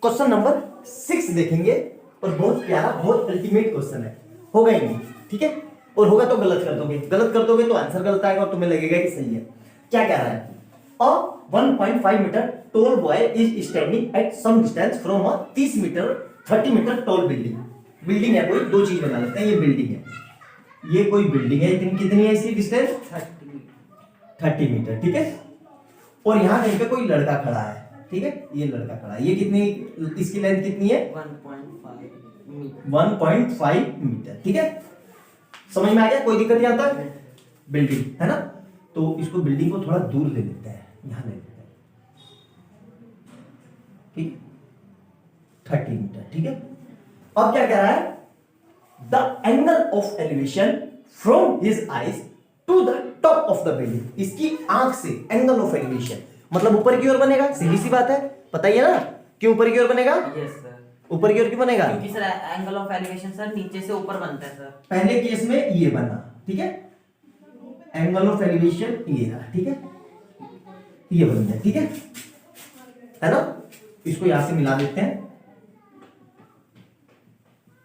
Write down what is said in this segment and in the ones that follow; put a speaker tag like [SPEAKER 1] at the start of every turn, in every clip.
[SPEAKER 1] Question number 6 देखेंगे और बहुत प्यारा, बहुत अल्टीमेट क्वेश्चन है, होगा ही नहीं, ठीक है। और होगा तो गलत कर दोगे तो आंसर गलत आएगा और तुम्हें लगेगा कि सही है। क्या कह रहा है? A 1.5 metre tall boy is standing at some distance from a 30 metre 30 metre tall building है कोई, दो चीज बना लेते हैं। ये बिल्डिंग है, ये कोई बिल्डिंग है, कितनी है इसकी डिस्टेंस? 30 मीटर, ठीक है। और यहाँ कहीं पे कोई लड़का खड़ा है, ठीक है, ये लड़का खड़ा है, ये कितनी, इसकी लेंथ कितनी है? 1.5 मीटर, ठीक है। समझ में आ गया? कोई दिक्कत नहीं आता? बिल्डिंग है ना, तो इसको बिल्डिंग को थोड़ा दूर ले लेते हैं, यहां ले लेते हैं, ठीक, 30 मीटर, ठीक है। अब क्या कह रहा है? The angle of elevation from his eyes to the top of the building. इसकी आंख से एंगल ऑफ एलिवेशन मतलब ऊपर की ओर बनेगा, सीधी सी बात है, पता ही है ना क्यों ऊपर की ओर बनेगा?
[SPEAKER 2] Yes sir.
[SPEAKER 1] ऊपर की ओर क्यों बनेगा?
[SPEAKER 2] क्योंकि sir angle of elevation sir नीचे से ऊपर बनता है सर।
[SPEAKER 1] पहले केस में ये बना, ठीक है, एंगल ऑफ एलिवेशन ये रहा, ठीक है, ये बन गया, ठीक है ना। इसको यहां से मिला देते हैं।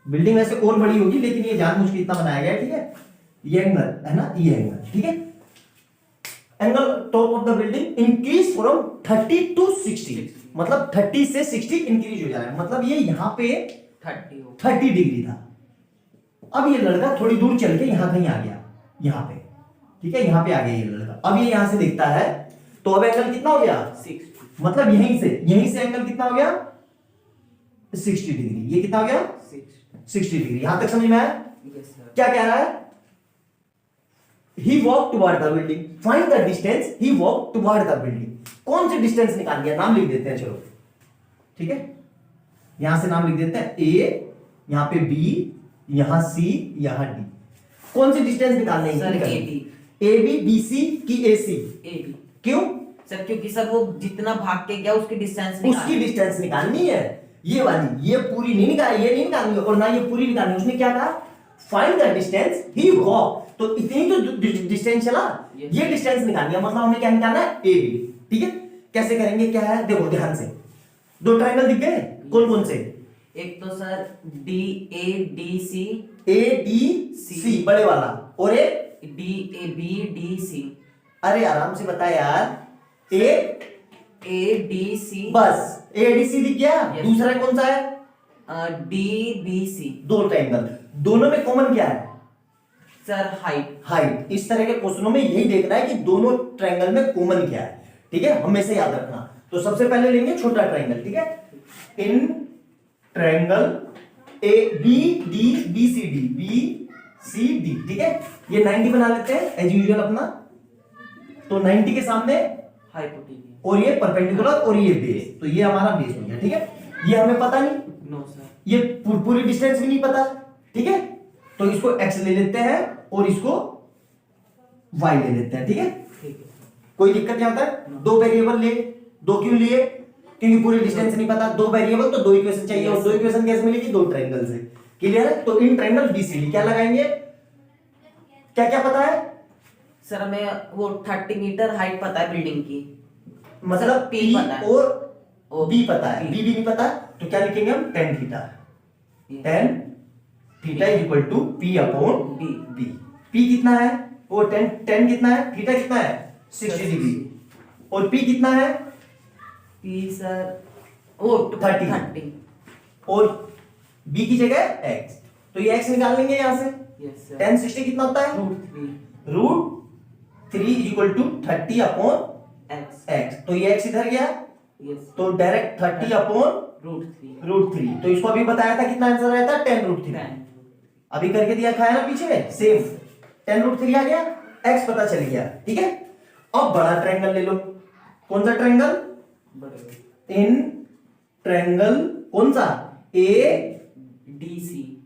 [SPEAKER 1] बिल्डिंग वैसे और बड़ी होगी लेकिन ये जानबूझ के इतना बनाया गया है, ठीक है। ये एंगल है ना, ये एंगल, ठीक है। Angle top of the building increase from 30 to 60, मतलब 30 से 60 इंक्रीज हो जा रहा है, मतलब ये यहां पे 30 डिग्री था। अब ये लड़का थोड़ी दूर चल के यहां कहीं आ गया, यहां पे, ठीक है, यहां पे आ गया ये लड़का। अब ये यहां से देखता है तो अब एंगल कितना हो गया? 60, मतलब यहीं से एंगल कितना हो गया? 60 डिग्री। ये कितना हो गया? 60 डिग्री। यहां तक समझ में आया?
[SPEAKER 2] Yes sir.
[SPEAKER 1] क्या कह रहा है? He walked toward the building. Find the distance. He walked toward the building. कौन सी डिस्टेंस निकालनी है? नाम लिख देते हैं, चलो, ठीक है। यहां से नाम लिख देते हैं, A, यहां पे B, यहां C, यहां D। कौन सी डिस्टेंस निकालनी है?
[SPEAKER 2] Sir AB।
[SPEAKER 1] AB BC की AC?
[SPEAKER 2] AB।
[SPEAKER 1] क्यों?
[SPEAKER 2] सर क्योंकि सर वो जितना भाग के गया उसकी डिस्टेंस
[SPEAKER 1] उसकी डिस्टेंस निकालनी है, ये वाली, ये पूरी नहीं निकाली, ये नहीं निकालनी है और ना ये पूरी निकालनी है। उसने क्या कहा? Find the distance he walk, तो इतनी तो डिस्टेंस चला, ये डिस्टेंस निकालनी है, मतलब हमें क्या निकालना है? ए बी, ठीक है। कैसे करेंगे? क्या है, देखो ध्यान से, दो ट्रायंगल दिख गए, कौन कौन से?
[SPEAKER 2] एक तो सर DADC,
[SPEAKER 1] ADC बड़े वाला, और एक
[SPEAKER 2] DABDC।
[SPEAKER 1] अरे आराम से बता यार,
[SPEAKER 2] ADC,
[SPEAKER 1] बस ADC दिख गया। दूसरा कौन सा है?
[SPEAKER 2] DBC।
[SPEAKER 1] दो ट्रायंगल, दोनों में कॉमन क्या है?
[SPEAKER 2] Sir height.
[SPEAKER 1] इस तरह के क्वेश्चनों में यही देखना है कि दोनों ट्रायंगल में कॉमन क्या है, ठीक है, हमेशा याद रखना। तो सबसे पहले लेंगे छोटा ट्रायंगल, ठीक है। इन ट्रायंगल ABCD, ठीक है, ये 90 बना लेते हैं एज यूजुअल अपना। तो 90 के सामने
[SPEAKER 2] हाइपोटेन्यूज,
[SPEAKER 1] और ये परपेंडिकुलर और ये बेस, तो ये हमारा बेस हो गया, ठीक है। ये हमें पता नहीं,
[SPEAKER 2] नो सर,
[SPEAKER 1] ये पूरी डिस्टेंस भी नहीं पता, ठीक है। तो इसको x ले लेते हैं और इसको y ले लेते हैं, ठीक है।
[SPEAKER 2] ठीक है।
[SPEAKER 1] कोई दिक्कत नहीं आता है? दो वेरिएबल ले, दो क्यों लिए? क्योंकि पूरी डिस्टेंस नहीं पता, दो वेरिएबल तो दो इक्वेशन चाहिए, और दो इक्वेशन कैसे मिलेगी? दो ट्रायंगल से। क्लियर है? तो इन ट्रायंगल BCD क्या लगाएंगे? क्या क्या पता है?
[SPEAKER 2] सर हमें वो 30 मीटर हाइट पता है बिल्डिंग की,
[SPEAKER 1] मतलब
[SPEAKER 2] P
[SPEAKER 1] P
[SPEAKER 2] पता है
[SPEAKER 1] और B पता है, B भी नहीं पता, तो क्या लिखेंगे हम? tan theta. tan theta is equal to P upon B। P कितना है? वो tan कितना है? थीटा कितना है? 60 डिग्री। और P कितना है?
[SPEAKER 2] P सर वो 30।
[SPEAKER 1] और B की जगह x, तो ये x निकाल लेंगे यहां से।
[SPEAKER 2] Yes sir.
[SPEAKER 1] tan 60 कितना होता है? √3 is equal to 30 upon x, तो ये x इधर गया,
[SPEAKER 2] यस,
[SPEAKER 1] तो डायरेक्ट 30 अपॉन √3। तो इसको अभी बताया था, कितना आंसर आया था? tan √3। अभी करके दिया खाया ना पीछे, सेम tan √3 आ गया, x पता चल गया, ठीक है। अब बड़ा ट्रायंगल ले लो। कौन सा ट्रायंगल? इन ट्रायंगल कौन सा?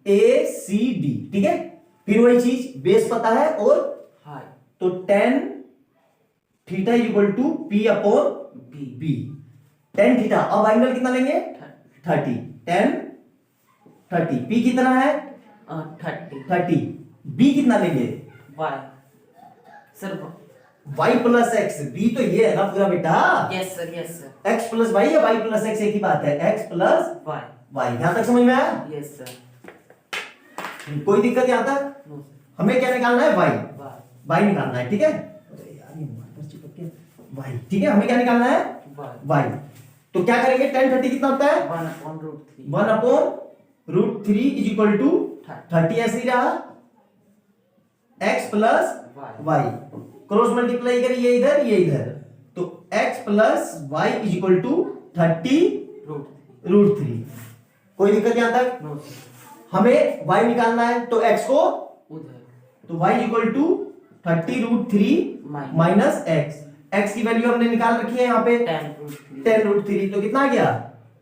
[SPEAKER 1] ACD, ठीक है। फिर वही चीज, बेस पता है और
[SPEAKER 2] हाइट,
[SPEAKER 1] तो tan theta is equal to P upon B। tan theta, अब एंगल कितना लेंगे? 30। tan 30, P कितना है?
[SPEAKER 2] 30।
[SPEAKER 1] 30, B कितना लेंगे?
[SPEAKER 2] Y sir
[SPEAKER 1] y plus x, b तो ये है ना पूरा बेटा,
[SPEAKER 2] yes sir, yes sir.
[SPEAKER 1] x plus y या y प्लस x एक ही बात है, x प्लस
[SPEAKER 2] वाई,
[SPEAKER 1] y। यहां तक समझ में आया?
[SPEAKER 2] Yes sir.
[SPEAKER 1] कोई दिक्कत यहां तक?
[SPEAKER 2] No sir.
[SPEAKER 1] हमें क्या निकालना है? y,
[SPEAKER 2] वाई,
[SPEAKER 1] y निकालना है, ठीक है। अरे यार ये मार्कर चिपक गया। y, ठीक है, हमें क्या निकालना है?
[SPEAKER 2] वाई।
[SPEAKER 1] y। तो क्या करेंगे, tan 30 कितना होता है?
[SPEAKER 2] 1/√3।
[SPEAKER 1] 1/√3 इज इक्वल टू 30, ऐसे ही रहा, x plus y, cross multiply करिए इधर ये इधर, तो x plus y is equal to 30√3। कोई दिक्कत यहां तक?
[SPEAKER 2] No sir.
[SPEAKER 1] हमें y निकालना है, तो x को,
[SPEAKER 2] उधर,
[SPEAKER 1] तो y equal to 30√3 minus x की वैल्यू हमने निकाल रखी है यहाँ पे 10√3, तो कितना आ गया?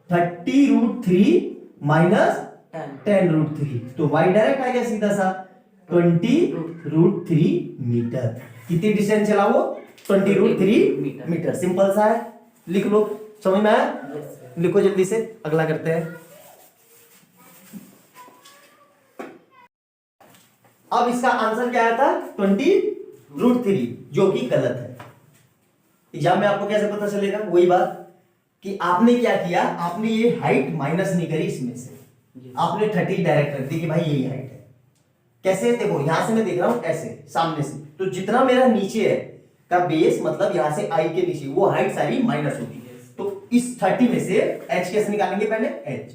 [SPEAKER 1] 30√3 माइनस 10√3, तो y डायरेक्ट आ गया सीधा सा 20√3 मीटर। कितनी डिस्टेंस चला वो? 20√3 मीटर। सिंपल सा है, लिख लो। समझ में आया?
[SPEAKER 2] Yes sir.
[SPEAKER 1] लिखो जल्दी से, अगला करते हैं। अब इसका आंसर क्या आया था? 20√3, जो कि गलत है। एग्जाम में आपको कैसे पता चलेगा? वही बात कि आपने क्या किया, आपने ये हाइट माइनस नहीं करी इसमें से, आपने 30 डायरेक्ट रख दी कि भाई यही हाइट है। कैसे? देखो यहां से मैं देख रहा हूं ऐसे सामने से, तो जितना मेरा नीचे है का बेस, मतलब यहां से आई के नीचे, वो हाइट सारी माइनस होगी। तो इस 30 में से h कैसे निकालेंगे? पहले h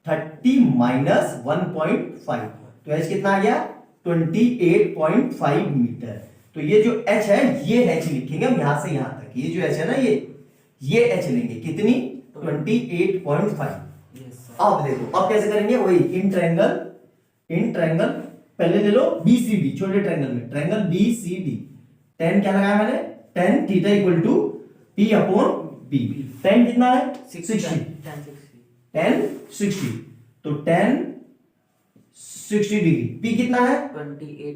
[SPEAKER 1] 30 माइनस 1.5, तो h कितना आ गया? 28.5 मीटर। तो ये जो h है, ये h लिखेंगे हम यहां से यहां तक। ये जो h है ना, ये h लेंगे, कितनी? 28.5। अब देखो अब कैसे करेंगे, वही इन ट्रायंगल पहले ले लो BCD, छोटे ट्रायंगल में ट्रायंगल BCD, tan क्या लगाया मैंने? tan theta equal to P upon B। tan कितना है? 60, tan 60, तो tan 60 डिग्री, P कितना है?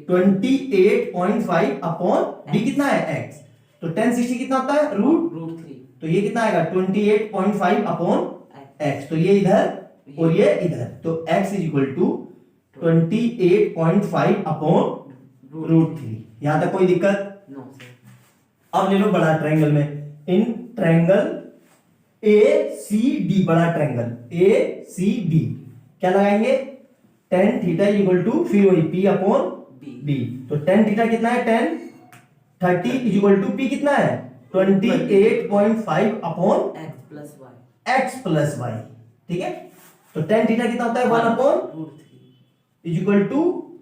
[SPEAKER 1] 28.5 अपॉन B कितना है? x, तो tan 60 कितना होता है? √3, तो ये कितना आएगा? 28.5 अपॉन x, तो ये इधर और ये इधर, तो x is equal to 28.5 upon √3। यहां तक कोई दिक्कत?
[SPEAKER 2] No sir.
[SPEAKER 1] अब ले लो बड़ा ट्रायंगल में, इन ट्रायंगल ACD, बड़ा ट्रायंगल ACD, क्या लगाएंगे? tan theta is equal to, फिर वही P अपॉन B, तो tan थीटा कितना है? tan 30 is equal to P कितना है? 28.5 अपॉन x प्लस y, ठीक है। तो tan थीटा कितना होता है? 1 upon is equal to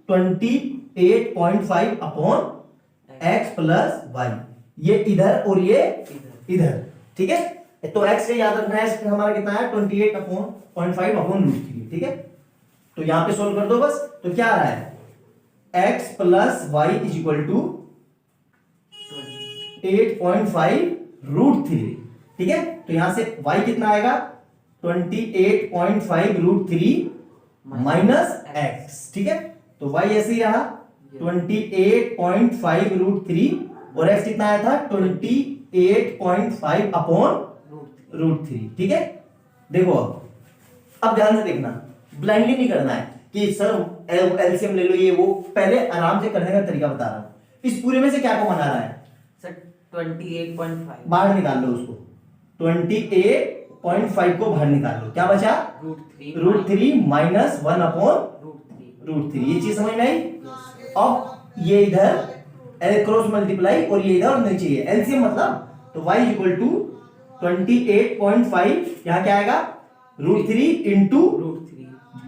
[SPEAKER 1] 28.5 upon x plus y, ये इधर और ये इधर, ठीक है। तो x से याद रखना है, हमारा कितना है? 28.5 अपॉन √3, ठीक है। तो यहां पे सोल्व कर दो बस, तो क्या आ रहा है? x plus y is equal to 8.5 √3, ठीक है। तो यहां से y कितना आएगा? 28.5 √3 माइनस x, ठीक है। तो y ऐसे ही रहा 28.5 √3, और x कितना आया था? 28.5 अपॉन √3, ठीक है। देखो अब ध्यान से देखना, ब्लाइंडली नहीं करना है कि सर एलसीएम ले लो ये वो, पहले आराम से करने का तरीका बता रहा हूं। इस पूरे में से क्या को मना रहा है?
[SPEAKER 2] सर 28.5
[SPEAKER 1] बाहर निकाल लो उसको, 28.5 को बाहर निकाल लो, क्या बचा? √3 माइनस 1 अपॉन √3। ये चीज समझ में आई? अब ये इधर क्रॉस मल्टीप्लाई, और ये इधर नीचे ये एलसीएम, मतलब तो y इक्वल टू 28.5, यहां क्या आएगा? √3 इंटू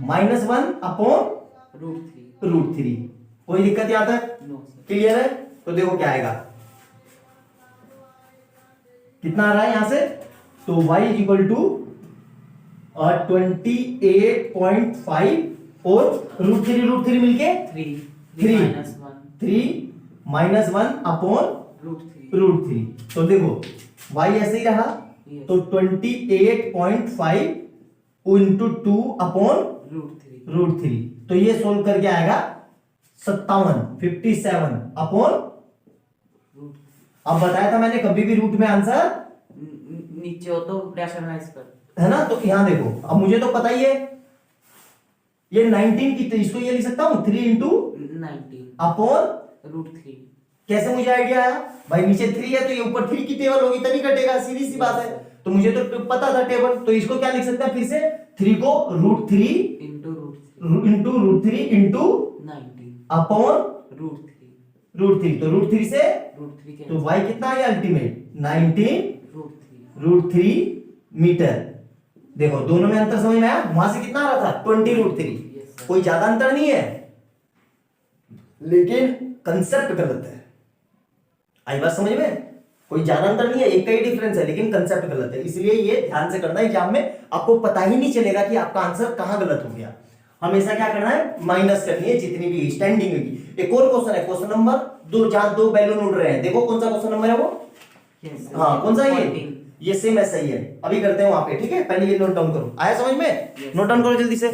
[SPEAKER 1] माइनस 1 अपॉन √3। कोई दिक्कत यहां तक? क्लियर है? तो देखो क्या आएगा, कितना आ रहा है यहां से? तो y इज इक्वल टू 28.5 और √3 मिलके 3 माइनस 1 अपॉन √3। तो देखो y ऐसे ही रहा, तो 28.5 इंटू 2 अपॉन √3, तो ये सोल्व करके आएगा 57 अपॉन। अब बताया था मैंने, कभी भी रूट में आंसर
[SPEAKER 2] नीचे हो तो डेसिमलाइज कर,
[SPEAKER 1] है ना। तो यहां देखो, अब मुझे तो पता ही है ये 19 की, तो इसको ये लिख सकता हूं 3 इंटू
[SPEAKER 2] 19
[SPEAKER 1] अपॉन,
[SPEAKER 2] √3,
[SPEAKER 1] कैसे मुझे आइडिया आया? भाई नीचे 3 है तो ये ऊपर 3 की टेबल होगी तभी कटेगा, सीधी सी बात है। तो मुझे तो पता था टेबल, तो इसको क्या लिख सकते हैं फिर से, 3 को √3 इंटू √3 इंटू
[SPEAKER 3] 90
[SPEAKER 1] अपॉन
[SPEAKER 3] √3
[SPEAKER 1] √3, तो √3 से
[SPEAKER 3] √3
[SPEAKER 1] तो y कितना है अल्टीमेट 19
[SPEAKER 3] √3
[SPEAKER 1] √3 मीटर। देखो दोनों में अंतर समझ में आया? वहां से कितना आ रहा था 20 √3, कोई ज्यादा अंतर नहीं है, लेकिन कंसेप्ट गलत है। आई बात समझ में? कोई ज्यादा अंतर नहीं है, एक का ही डिफरेंस है, लेकिन कंसेप्ट गलत है। इसलिए ये ध्यान से करना, एग्जाम में आपको पता ही नहीं चलेगा कि आपका आंसर कहां गलत हो गया। हमेशा क्या करना है, माइनस करनी है जितनी भी स्टैंडिंग होगी। एक और क्वेश्चन है, क्वेश्चन नंबर 2, जहां 2 बैलून उड़ रहे हैं। देखो कौन सा क्वेश्चन नंबर है वो? हाँ कौन सा है ये सेम ऐसा ही है। अभी करते हैं वहां पे, ठीक है? पहले ये नोट डाउन करो। आया समझ में? नोट डाउन करो जल्दी से।